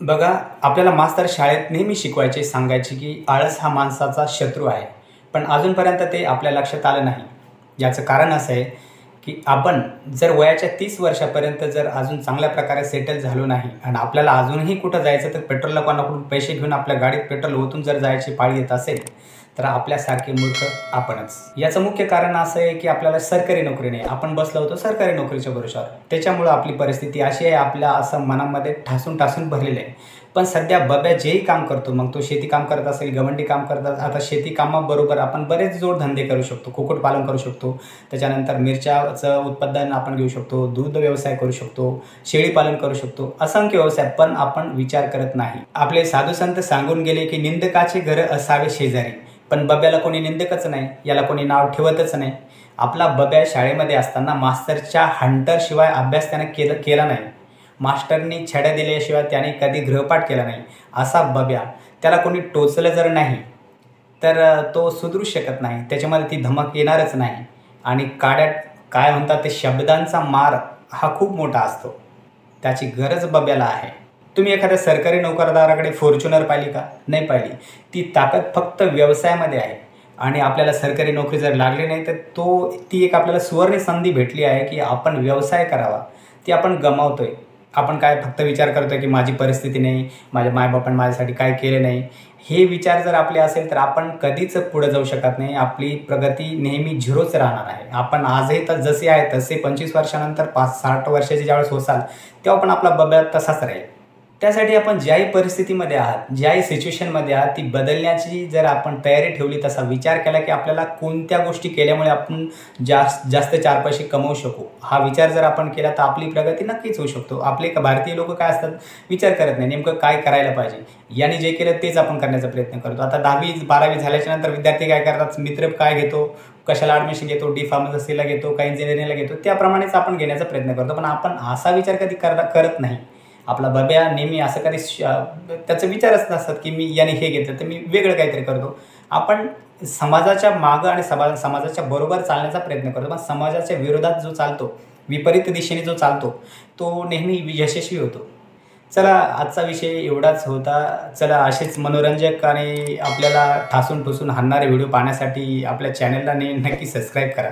बघा, आपल्याला मास्तर शाळेत नेहमी शिकवायचे, सांगायचे की आळस हा माणसाचा शत्रू आहे. पण अजूनपर्यंत ते आपल्या लक्षात आलं नाही. याचं कारण असं आहे की आपण जर वयाच्या 30 वर्षापर्यंत जर अजून चांगल्या प्रकारे सेटल झालो नाही आणि आपल्याला अजूनही कुठं जायचं तर पेट्रोलला कोणाकडून पैसे घेऊन आपल्या गाडीत पेट्रोल ओतून जर जायची पाळी येत असेल, तर आपल्यासारखे मूर्ख आपणच. याचं मुख्य कारण असं आहे की आपल्याला सरकारी नोकरी नाही. आपण बसलो होतो सरकारी नोकरीच्या भरोश्यावर. त्याच्यामुळं आपली परिस्थिती अशी आहे, आपल्या असं मनामध्ये ठासून भरलेलं आहे. पण सध्या बब्या जेही काम करतो, मग तो शेती काम करत असेल, गवंडी काम करत, आता शेती कामाबरोबर आपण बरेच जोडधंदे करू शकतो. कुक्कुटपालन करू शकतो, त्याच्यानंतर मिरच्याचं उत्पादन आपण घेऊ शकतो, दूध व्यवसाय करू शकतो, शेळीपालन करू शकतो, असंख्य व्यवसाय. पण आपण विचार करत नाही. आपले साधू संत सांगून गेले की निंदकाचे घर असावे शेजारी. पण बब्याला कोणी निंदकच नाही, याला कोणी नाव ठेवतच नाही. आपला बब्या शाळेमध्ये असताना मास्तरच्या हंटरशिवाय अभ्यास त्याने केला नाही. मास्टरनी छड्या दिल्याशिवाय त्याने कधी गृहपाठ केला नाही. असा बब्या, त्याला कोणी टोचलं जर नाही तर तो सुधरू शकत नाही. त्याच्यामध्ये ती धमक येणारच नाही. आणि काय म्हणतात ते शब्दांचा मार हा खूप मोठा असतो. त्याची गरज बब्याला आहे. तुम्ही एखाद्या सरकारी नोकरदाराकडे फॉर्च्युनर पाहिली का? नाही पाहिली. ती ताकद फक्त व्यवसायामध्ये आहे. आणि आपल्याला सरकारी नोकरी जर लागली नाही तर ती एक आपल्याला सुवर्ण संधी भेटली आहे की आपण व्यवसाय करावा. ती आपण गमावतोय. आपण काय फक्त विचार करतोय की माझी परिस्थिती नाही, माझ्या मायबापांनी माझ्यासाठी काय केले नाही. हे विचार जर आपले असेल तर आपण कधीच पुढे जाऊ शकत नाही. आपली प्रगती नेहमी झिरोच राहणार आहे. आपण आजही तर जसे आहे तसे 25 वर्षानंतर 60 वर्षाचे ज्यावेळेस होसाल तेव्हा पण आपला बब्या तसाच राहील. त्यासाठी आपण ज्याही परिस्थितीमध्ये आहात, ज्याही सिच्युएशनमध्ये आहात, ती बदलण्याची जर आपण तयारी ठेवली, तसा विचार केला की आपल्याला कोणत्या गोष्टी केल्यामुळे आपण जास्त 4 पैसे कमवू शकू, हा विचार जर आपण केला तर आपली प्रगती नक्कीच होऊ शकतो. आपले भारतीय लोक काय असतात, विचार करत नाही नेमकं काय करायला पाहिजे. याने जे केलं तेच आपण करण्याचा प्रयत्न करतो. आता 10वी 12वी झाल्याच्या नंतर विद्यार्थी काय करतात, मित्र काय घेतो, कशाला ॲडमिशन घेतो, डी फार्मसीला घेतो, काही इंजिनिअरिंगला घेतो, त्याप्रमाणेच आपण घेण्याचा प्रयत्न करतो. पण आपण असा विचार कधी करत नाही. आपला बब्या नेहमी असं कधी त्याचे विचारच नसतात की मी याने हे घेतलं तर मी वेगळं काहीतरी करतो. आपण समाजाच्या मागं आणि समाजाच्या बरोबर चालण्याचा प्रयत्न करतो. पण समाजाच्या विरोधात जो चालतो, विपरीत दिशेने जो चालतो, तो नेहमी यशस्वी होतो. चला, आजचा विषय एवढाच होता. चला, असेच मनोरंजक आणि आपल्याला ठासून हाणणारे व्हिडिओ पाहण्यासाठी आपल्या चॅनलला नक्की सबस्क्राईब करा.